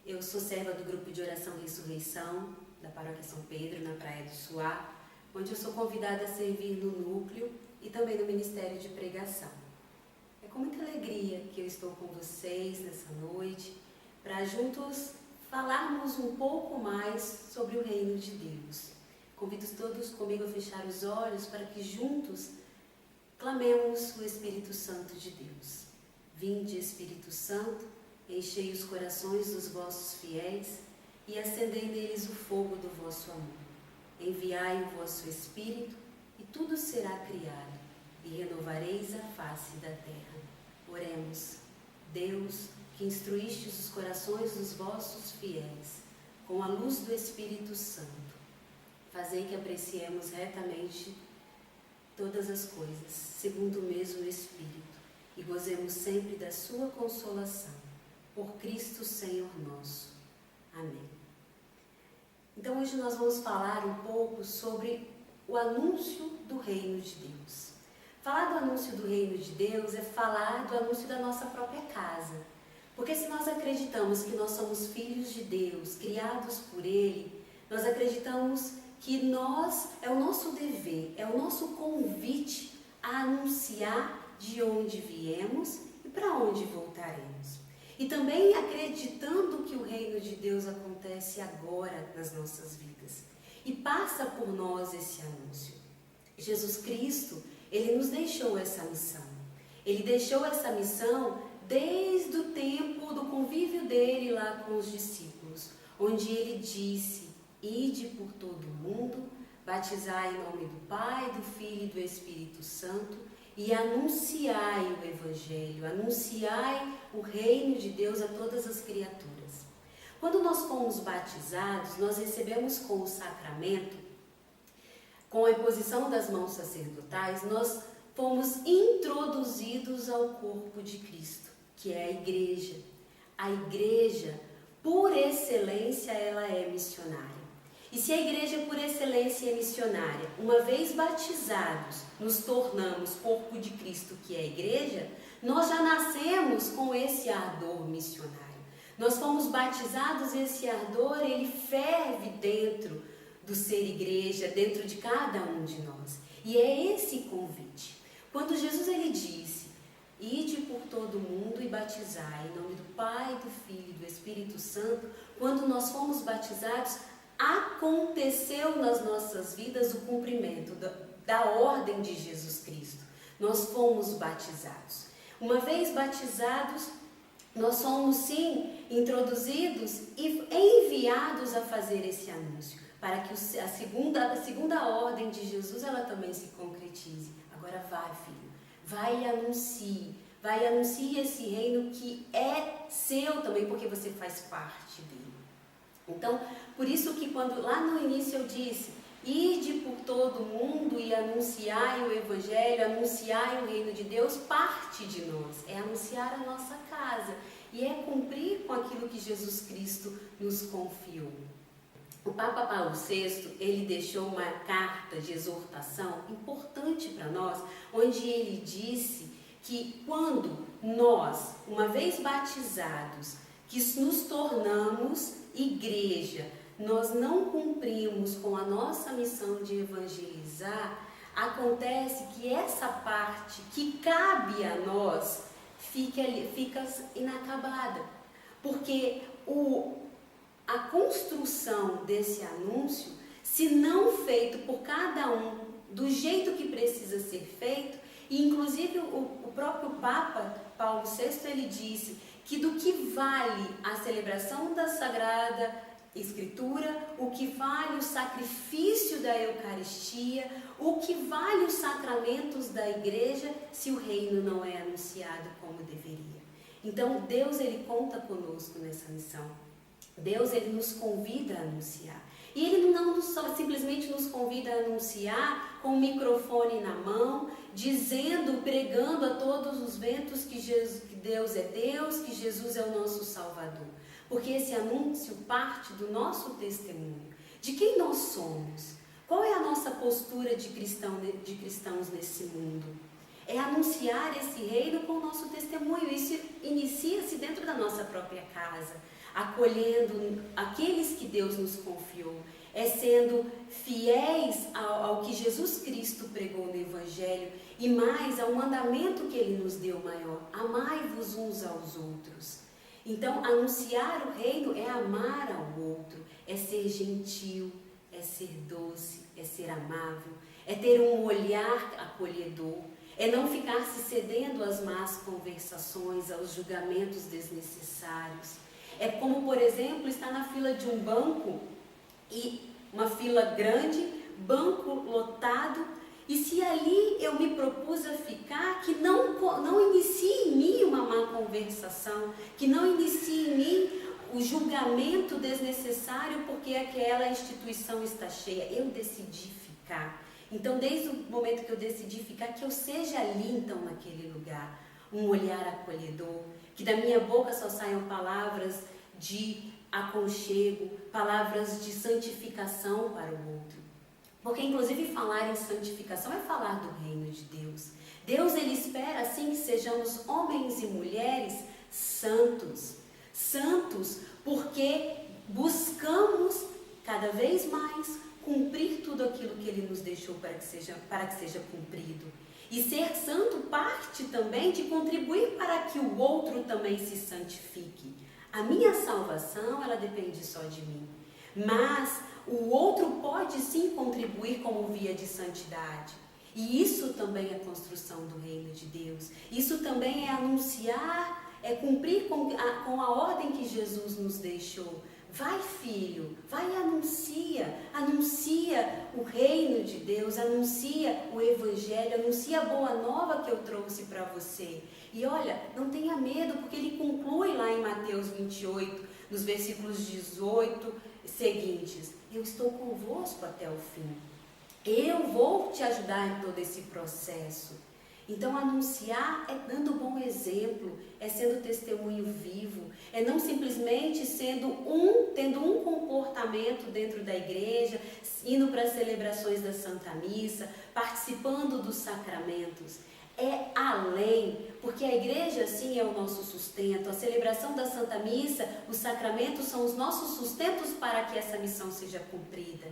Eu sou serva do grupo de oração Ressurreição, da Paróquia São Pedro, na Praia do Suá, onde eu sou convidada a servir no núcleo e também no Ministério de Pregação. É com muita alegria que eu estou com vocês nessa noite, para juntos falarmos um pouco mais sobre o Reino de Deus. Convido todos comigo a fechar os olhos para que juntos clamemos o Espírito Santo de Deus. Vinde, Espírito Santo, enchei os corações dos vossos fiéis e acendei neles o fogo do vosso amor. Enviai o vosso Espírito e tudo será criado e renovareis a face da terra. Oremos. Deus, que instruístes os corações dos vossos fiéis com a luz do Espírito Santo, fazei que apreciemos retamente todas as coisas, segundo o mesmo Espírito, e gozemos sempre da sua consolação. Por Cristo Senhor nosso. Amém. Então hoje nós vamos falar um pouco sobre o anúncio do Reino de Deus. Falar do anúncio do Reino de Deus é falar do anúncio da nossa própria casa. Porque se nós acreditamos que nós somos filhos de Deus, criados por Ele, nós acreditamos que é o nosso dever, é o nosso convite a anunciar de onde viemos e para onde voltaremos. E também acreditando que o Reino de Deus acontece agora nas nossas vidas. E passa por nós esse anúncio. Jesus Cristo, Ele nos deixou essa missão. Ele deixou essa missão desde o tempo do convívio dele lá com os discípulos, onde Ele disse: ide por todo o mundo, batizai em nome do Pai, do Filho e do Espírito Santo, e anunciai o Evangelho, anunciai o Reino de Deus a todas as criaturas. Quando nós fomos batizados, nós recebemos com o sacramento, com a imposição das mãos sacerdotais, nós fomos introduzidos ao corpo de Cristo, que é a Igreja. A Igreja, por excelência, ela é missionária. E se a Igreja por excelência é missionária, uma vez batizados, nos tornamos corpo de Cristo, que é a Igreja, nós já nascemos com esse ardor missionário. Nós fomos batizados, esse ardor, ele ferve dentro do ser Igreja, dentro de cada um de nós. E é esse convite. Quando Jesus ele disse: ide por todo o mundo e batizai em nome do Pai, do Filho e do Espírito Santo, quando nós fomos batizados, aconteceu nas nossas vidas o cumprimento da ordem de Jesus Cristo. Nós fomos batizados. Uma vez batizados, nós somos sim introduzidos e enviados a fazer esse anúncio, para que a segunda ordem de Jesus ela também se concretize. Agora vai, filho, vai e anuncie esse reino que é seu também, porque você faz parte dele. Então, por isso que quando lá no início eu disse: ide por todo o mundo e anunciai o Evangelho, anunciai o Reino de Deus, parte de nós, é anunciar a nossa casa e é cumprir com aquilo que Jesus Cristo nos confiou. O Papa Paulo VI, ele deixou uma carta de exortação importante para nós, onde ele disse que quando nós, uma vez batizados, que nos tornamos Igreja, nós não cumprimos com a nossa missão de evangelizar, acontece que essa parte que cabe a nós fica inacabada, porque a construção desse anúncio, se não feito por cada um do jeito que precisa ser feito, e inclusive o próprio Papa Paulo VI ele disse que do que vale a celebração da Sagrada Escritura, o que vale o sacrifício da Eucaristia, o que vale os sacramentos da Igreja, se o reino não é anunciado como deveria. Então Deus ele conta conosco nessa missão. Deus ele nos convida a anunciar. E Ele não simplesmente nos convida a anunciar com o microfone na mão, dizendo, pregando a todos os ventos que Deus é Deus, que Jesus é o nosso Salvador. Porque esse anúncio parte do nosso testemunho, de quem nós somos. Qual é a nossa postura de cristãos nesse mundo? É anunciar esse reino com o nosso testemunho. Isso inicia-se dentro da nossa própria casa. acolhendo aqueles que Deus nos confiou, é sendo fiéis ao que Jesus Cristo pregou no Evangelho e mais ao mandamento que Ele nos deu maior: amai-vos uns aos outros. Então, anunciar o reino é amar ao outro, é ser gentil, é ser doce, é ser amável, é ter um olhar acolhedor, é não ficar se cedendo às más conversações, aos julgamentos desnecessários. É como, por exemplo, estar na fila de um banco, e uma fila grande, banco lotado, e se ali eu me propus a ficar, que não inicie em mim uma má conversação, que não inicie em mim o julgamento desnecessário porque aquela instituição está cheia. Eu decidi ficar. Então, desde o momento que eu decidi ficar, que eu seja ali, então, naquele lugar, um olhar acolhedor, que da minha boca só saiam palavras de aconchego, palavras de santificação para o outro. Porque, inclusive, falar em santificação é falar do reino de Deus. Deus, Ele espera, assim, que sejamos homens e mulheres santos. Santos porque buscamos cada vez mais cumprir tudo aquilo que Ele nos deixou para que seja cumprido. E ser santo parte também de contribuir para que o outro também se santifique. A minha salvação, ela depende só de mim. Mas o outro pode sim contribuir como via de santidade. E isso também é construção do reino de Deus. Isso também é anunciar, é cumprir com a ordem que Jesus nos deixou. Vai, filho, vai e anuncia o reino de Deus, anuncia o Evangelho, anuncia a boa nova que eu trouxe para você. E olha, não tenha medo, porque ele conclui lá em Mateus 28, nos versículos 18 seguintes: eu estou convosco até o fim. Eu vou te ajudar em todo esse processo. Então, anunciar é dando bom exemplo, é sendo testemunho vivo, é não simplesmente tendo um comportamento dentro da igreja, indo para as celebrações da Santa Missa, participando dos sacramentos. É além, porque a igreja, sim, é o nosso sustento, a celebração da Santa Missa, os sacramentos são os nossos sustentos para que essa missão seja cumprida.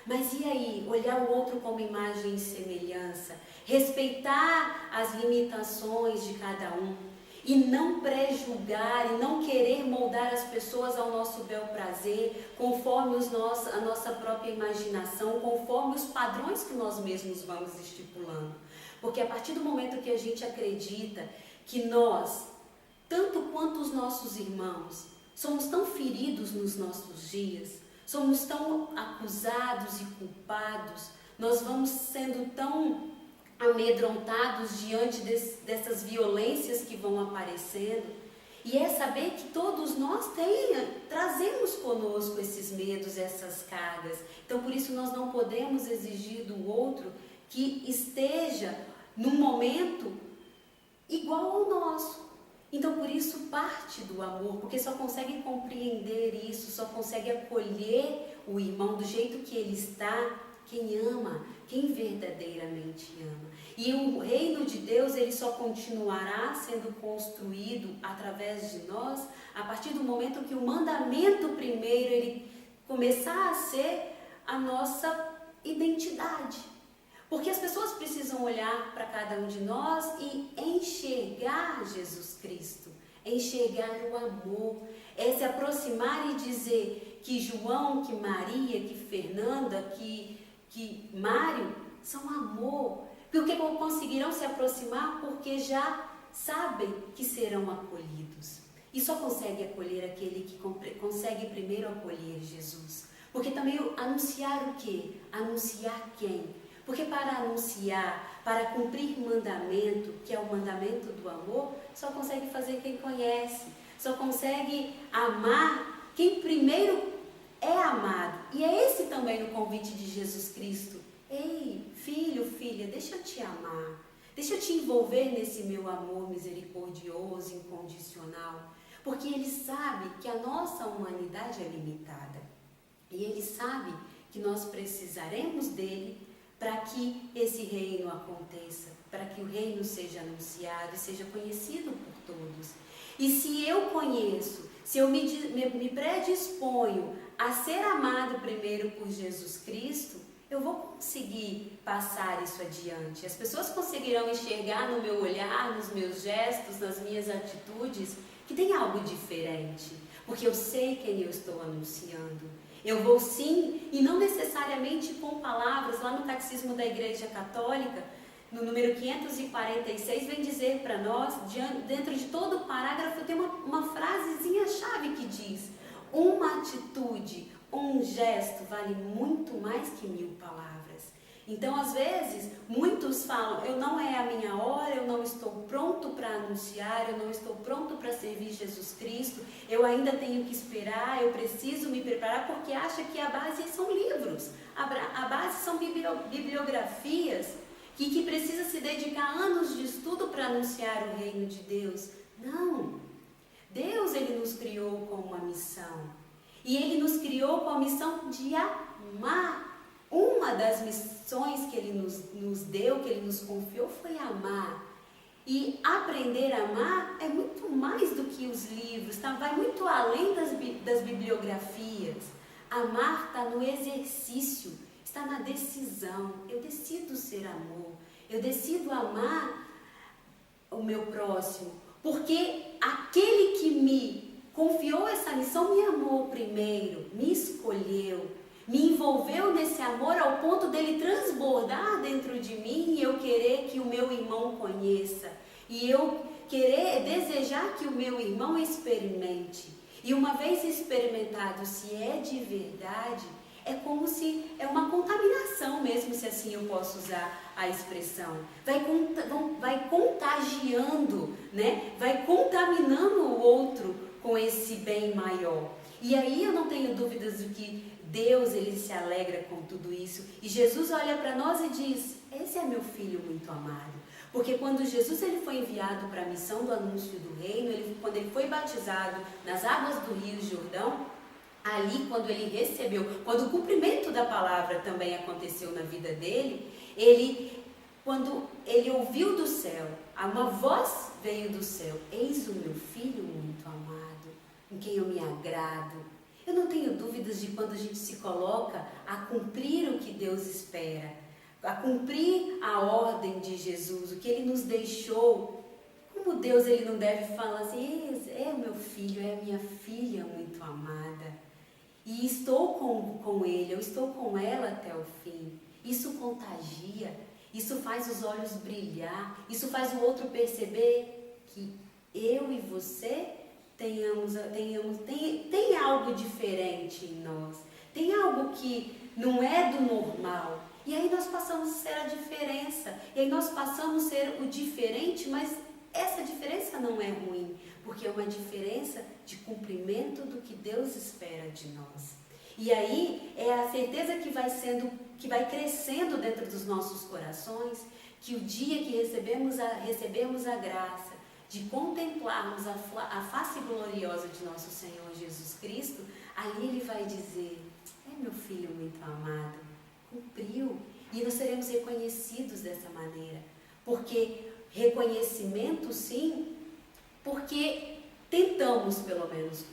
Mas e aí, olhar o outro como imagem e semelhança, respeitar as limitações de cada um e não pré-julgar e não querer moldar as pessoas ao nosso bel prazer, conforme a nossa própria imaginação, conforme os padrões que nós mesmos vamos estipulando. Porque a partir do momento que a gente acredita que nós, tanto quanto os nossos irmãos, somos tão feridos nos nossos dias, somos tão acusados e culpados, nós vamos sendo tão amedrontados diante dessas violências que vão aparecendo. E é saber que todos nós trazemos conosco esses medos, essas cargas. Então, por isso, nós não podemos exigir do outro que esteja num momento igual ao nosso. Então, por isso, parte do amor, porque só consegue compreender isso, só consegue acolher o irmão do jeito que ele está, quem ama, quem verdadeiramente ama. E o reino de Deus, ele só continuará sendo construído através de nós, a partir do momento que o mandamento primeiro, ele começar a ser a nossa identidade. Porque as pessoas precisam olhar para cada um de nós e enxergar Jesus Cristo, enxergar o amor, é se aproximar e dizer que João, que Maria, que Fernanda, que Mário são amor. Porque conseguirão se aproximar porque já sabem que serão acolhidos. E só consegue acolher aquele que consegue primeiro acolher Jesus. Porque também anunciar o quê? Anunciar quem? Porque para anunciar, para cumprir mandamento, que é o mandamento do amor, só consegue fazer quem conhece, só consegue amar quem primeiro é amado. E é esse também o convite de Jesus Cristo. Ei, filho, filha, deixa eu te amar, deixa eu te envolver nesse meu amor misericordioso, incondicional, porque Ele sabe que a nossa humanidade é limitada. E Ele sabe que nós precisaremos dEle para que esse reino aconteça, para que o reino seja anunciado e seja conhecido por todos. E se eu conheço, se eu me predisponho a ser amado primeiro por Jesus Cristo, eu vou conseguir passar isso adiante. As pessoas conseguirão enxergar no meu olhar, nos meus gestos, nas minhas atitudes, que tem algo diferente, porque eu sei quem eu estou anunciando. Eu vou sim, e não necessariamente com palavras. Lá no Catecismo da Igreja Católica, no número 546, vem dizer para nós, dentro de todo o parágrafo, tem uma frasezinha-chave que diz: uma atitude, um gesto vale muito mais que 1000 palavras. Então, às vezes, muitos falam: não é a minha hora, eu não estou pronto para anunciar, eu não estou pronto para servir Jesus Cristo, eu ainda tenho que esperar, eu preciso me preparar, porque acha que a base são livros, a base são bibliografias, que precisa se dedicar anos de estudo para anunciar o reino de Deus. Não! Deus, Ele nos criou com uma missão. E Ele nos criou com a missão de amar. Uma das missões que Ele nos deu, que Ele nos confiou, foi amar. E aprender a amar é muito mais do que os livros, tá? Vai muito além das bibliografias. Amar está no exercício, está na decisão. Eu decido ser amor, eu decido amar o meu próximo, porque aquele que me confiou essa missão me amou primeiro, me escolheu, me envolveu nesse amor ao ponto dele transbordar dentro de mim e eu querer que o meu irmão conheça, e eu querer desejar que o meu irmão experimente. E uma vez experimentado, se é de verdade, é como se é uma contaminação mesmo, se assim eu posso usar a expressão. Vai contagiando, né? Vai contaminando o outro com esse bem maior. E aí eu não tenho dúvidas de que Deus, Ele se alegra com tudo isso. E Jesus olha para nós e diz: esse é meu filho muito amado. Porque quando Jesus ele foi enviado para a missão do anúncio do reino, quando ele foi batizado nas águas do Rio Jordão, ali quando ele recebeu, quando o cumprimento da palavra também aconteceu na vida dele, quando ele ouviu do céu, uma voz veio do céu: eis o meu filho muito amado, em quem eu me agrado. Eu não tenho dúvidas de quando a gente se coloca a cumprir o que Deus espera, a cumprir a ordem de Jesus, o que Ele nos deixou. Como Deus, Ele não deve falar assim: é o meu filho, é a minha filha muito amada. E estou com ele, eu estou com ela até o fim. Isso contagia, isso faz os olhos brilhar, isso faz o outro perceber que eu e você tem algo diferente em nós, tem algo que não é do normal. E aí nós passamos a ser a diferença, e aí nós passamos a ser o diferente, mas essa diferença não é ruim, porque é uma diferença de cumprimento do que Deus espera de nós. E aí é a certeza que vai crescendo dentro dos nossos corações, que o dia que recebemos a graça de contemplarmos a face gloriosa de nosso Senhor Jesus Cristo, ali Ele vai dizer: é meu filho muito amado, cumpriu. E nós seremos reconhecidos dessa maneira, porque reconhecimento sim, porque tentamos pelo menos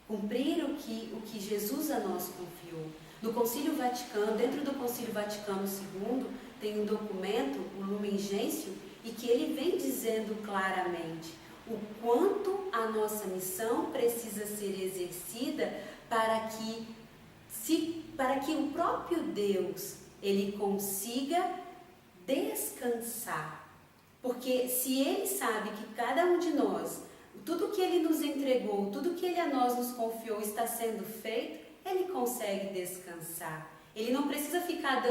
cumprir o que Jesus a nós confiou. No Concílio Vaticano, dentro do Concílio Vaticano II, tem um documento, o Lumen Gentium, e que ele vem dizendo claramente o quanto a nossa missão precisa ser exercida para que o próprio Deus ele consiga descansar. Porque se Ele sabe que cada um de nós, tudo que Ele nos entregou, tudo que Ele a nós nos confiou está sendo feito, Ele consegue descansar. Ele não precisa ficar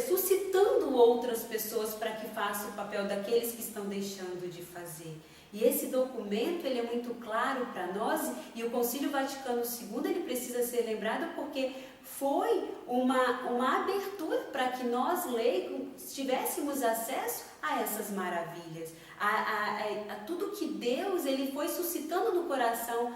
suscitando outras pessoas para que façam o papel daqueles que estão deixando de fazer. E esse documento ele é muito claro para nós, e o Concílio Vaticano II ele precisa ser lembrado porque foi uma abertura para que nós leigos tivéssemos acesso a essas maravilhas, a tudo que Deus ele foi suscitando no coração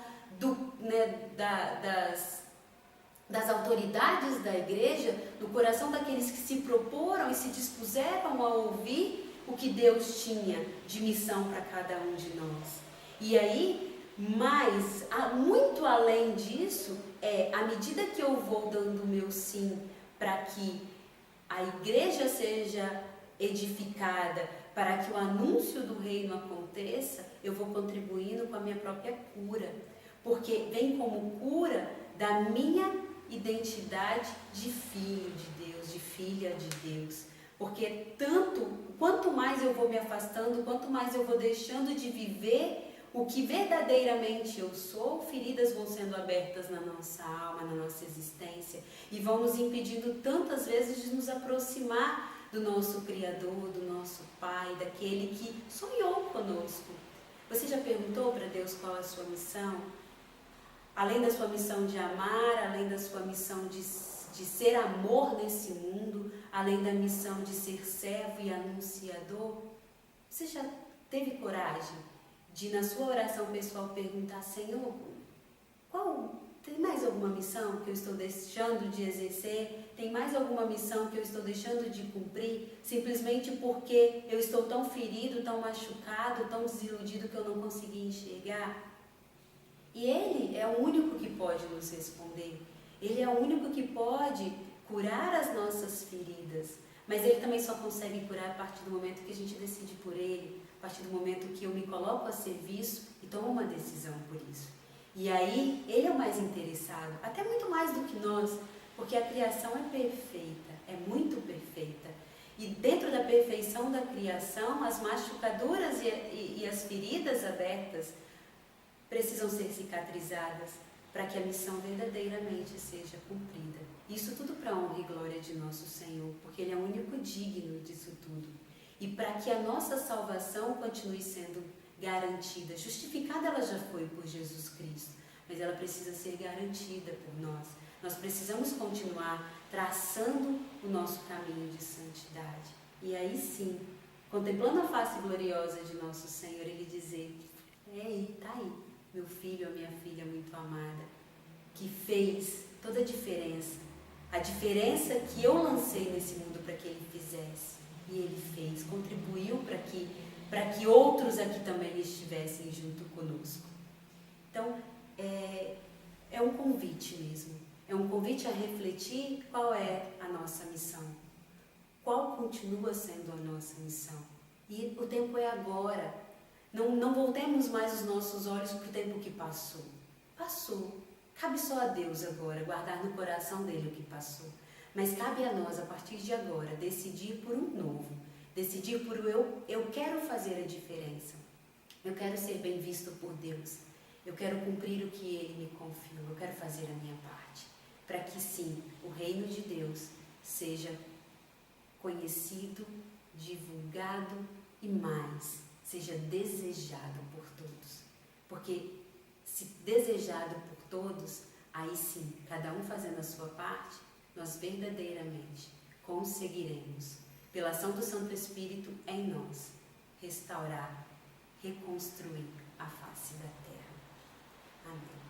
das autoridades da igreja, no coração daqueles que se proporam e se dispuseram a ouvir o que Deus tinha de missão para cada um de nós. E aí, mas, muito além disso, à medida que eu vou dando o meu sim para que a igreja seja edificada, para que o anúncio do reino aconteça, eu vou contribuindo com a minha própria cura, porque vem como cura da minha identidade de filho de Deus, de filha de Deus. Porque quanto mais eu vou me afastando, quanto mais eu vou deixando de viver o que verdadeiramente eu sou, feridas vão sendo abertas na nossa alma, na nossa existência, e vão nos impedindo tantas vezes de nos aproximar do nosso Criador, do nosso Pai, daquele que sonhou conosco. Você já perguntou para Deus qual é a sua missão? Além da sua missão de amar, além da sua missão de ser amor nesse mundo, além da missão de ser servo e anunciador, você já teve coragem de, na sua oração pessoal, perguntar: Senhor, tem mais alguma missão que eu estou deixando de exercer? Tem mais alguma missão que eu estou deixando de cumprir? Simplesmente porque eu estou tão ferido, tão machucado, tão desiludido que eu não consegui enxergar? E Ele é o único que pode nos responder. Ele é o único que pode curar as nossas feridas. Mas Ele também só consegue curar a partir do momento que a gente decide por Ele, a partir do momento que eu me coloco a serviço e tomo uma decisão por isso. E aí, Ele é o mais interessado, até muito mais do que nós, porque a criação é perfeita, é muito perfeita. E dentro da perfeição da criação, as machucaduras e as feridas abertas precisam ser cicatrizadas para que a missão verdadeiramente seja cumprida. Isso tudo para a honra e glória de nosso Senhor, porque Ele é o único digno disso tudo. E para que a nossa salvação continue sendo garantida, justificada ela já foi por Jesus Cristo, mas ela precisa ser garantida por nós. Nós precisamos continuar traçando o nosso caminho de santidade. E aí sim, contemplando a face gloriosa de nosso Senhor, Ele dizer: ei, tá aí, meu filho, a minha filha muito amada, que fez toda a diferença que eu lancei nesse mundo para que Ele fizesse. E Ele fez, contribuiu para que outros aqui também estivessem junto conosco. Então, é um convite mesmo. É um convite a refletir qual é a nossa missão. Qual continua sendo a nossa missão. E o tempo é agora. Não voltemos mais os nossos olhos para o tempo que passou. Passou. Cabe só a Deus agora guardar no coração dele o que passou. Mas cabe a nós, a partir de agora, decidir por um novo. Decidir por eu quero fazer a diferença. Eu quero ser bem visto por Deus. Eu quero cumprir o que Ele me confiou. Eu quero fazer a minha parte. Para que sim, o reino de Deus seja conhecido, divulgado e mais, seja desejado por todos. Porque se desejado por todos, aí sim, cada um fazendo a sua parte, nós verdadeiramente conseguiremos, pela ação do Santo Espírito em nós, restaurar, reconstruir a face da terra. Amém.